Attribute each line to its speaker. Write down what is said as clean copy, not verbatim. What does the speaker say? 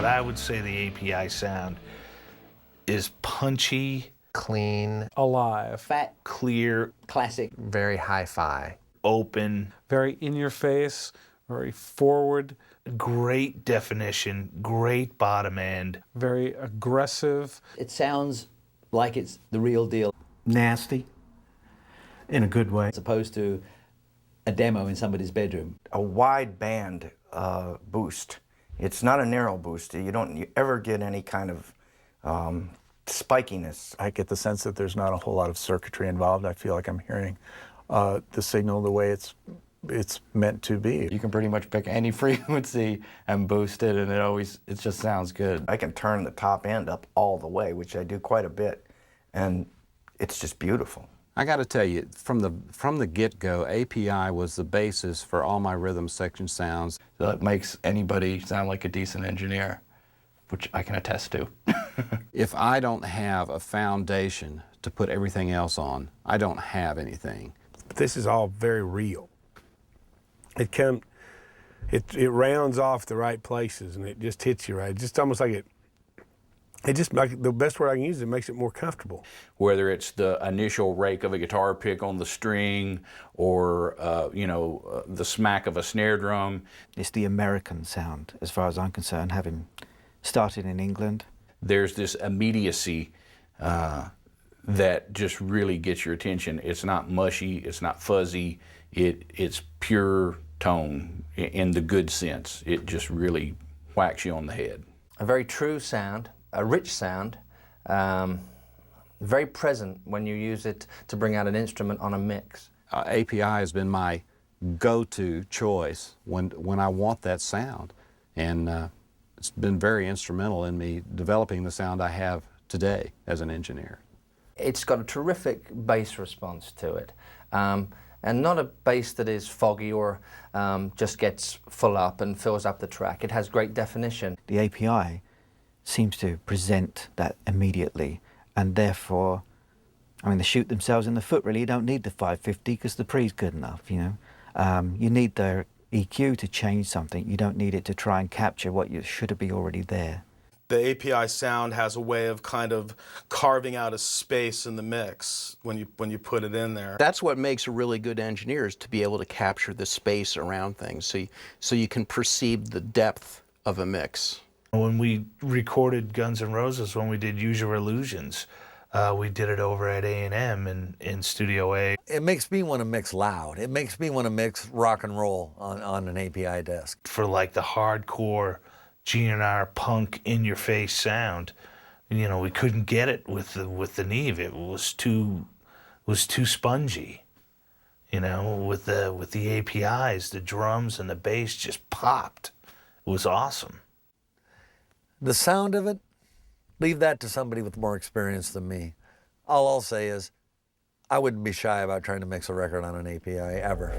Speaker 1: but I would say the API sound is punchy,
Speaker 2: Clean,
Speaker 3: Alive.
Speaker 4: Fat,
Speaker 1: clear,
Speaker 4: classic.
Speaker 2: very hi-fi.
Speaker 1: open,
Speaker 3: Very in your face, very forward,
Speaker 1: great definition, great bottom end.
Speaker 3: very aggressive.
Speaker 4: It sounds like it's the real deal,
Speaker 5: Nasty, in a good way.
Speaker 4: as opposed to a demo in somebody's bedroom.
Speaker 6: A wide band boost. It's not a narrow boost. You don't ever get any kind of spikiness.
Speaker 7: I get the sense that there's not a whole lot of circuitry involved. I feel like I'm hearing the signal the way it's meant to be.
Speaker 8: You can pretty much pick any frequency and boost it, and it just sounds good.
Speaker 6: I can turn the top end up all the way, which I do quite a bit, and it's just beautiful.
Speaker 9: I got to tell you, from the get-go, API was the basis for all my rhythm section sounds.
Speaker 8: So it makes anybody sound like a decent engineer, which I can attest to.
Speaker 9: If I don't have a foundation to put everything else on, I don't have anything.
Speaker 10: This is all very real. It rounds off the right places and it just hits you right. It's just almost like the best word I can use is it makes it more comfortable.
Speaker 11: Whether it's the initial rake of a guitar pick on the string or, the smack of a snare drum.
Speaker 5: It's the American sound, as far as I'm concerned, having started in England.
Speaker 11: There's this immediacy that just really gets your attention. It's not mushy, it's not fuzzy, it's pure tone in the good sense. It just really whacks you on the head.
Speaker 2: A very true sound, a rich sound, very present when you use it to bring out an instrument on a mix.
Speaker 9: API has been my go-to choice when I want that sound, and it's been very instrumental in me developing the sound I have today as an engineer.
Speaker 2: It's got a terrific bass response to it, and not a bass that is foggy or just gets full up and fills up the track. It has great definition.
Speaker 5: The API seems to present that immediately, and therefore, they shoot themselves in the foot really. You don't need the 550 because the pre's good enough, you need the EQ to change something. You don't need it to try and capture what should be already there.
Speaker 12: The API sound has a way of kind of carving out a space in the mix when you put it in there.
Speaker 13: That's what makes a really good engineer, is to be able to capture the space around things so you can perceive the depth of a mix.
Speaker 1: When we recorded Guns N' Roses, when we did Use Your Illusions, we did it over at A&M in Studio A.
Speaker 14: It makes me want to mix loud. It makes me want to mix rock and roll on an API desk.
Speaker 1: For like the hardcore GNR punk in-your-face sound, we couldn't get it with the Neve. It was too spongy. With the APIs, the drums and the bass just popped. It was awesome.
Speaker 14: The sound of it, leave that to somebody with more experience than me. All I'll say is, I wouldn't be shy about trying to mix a record on an API ever.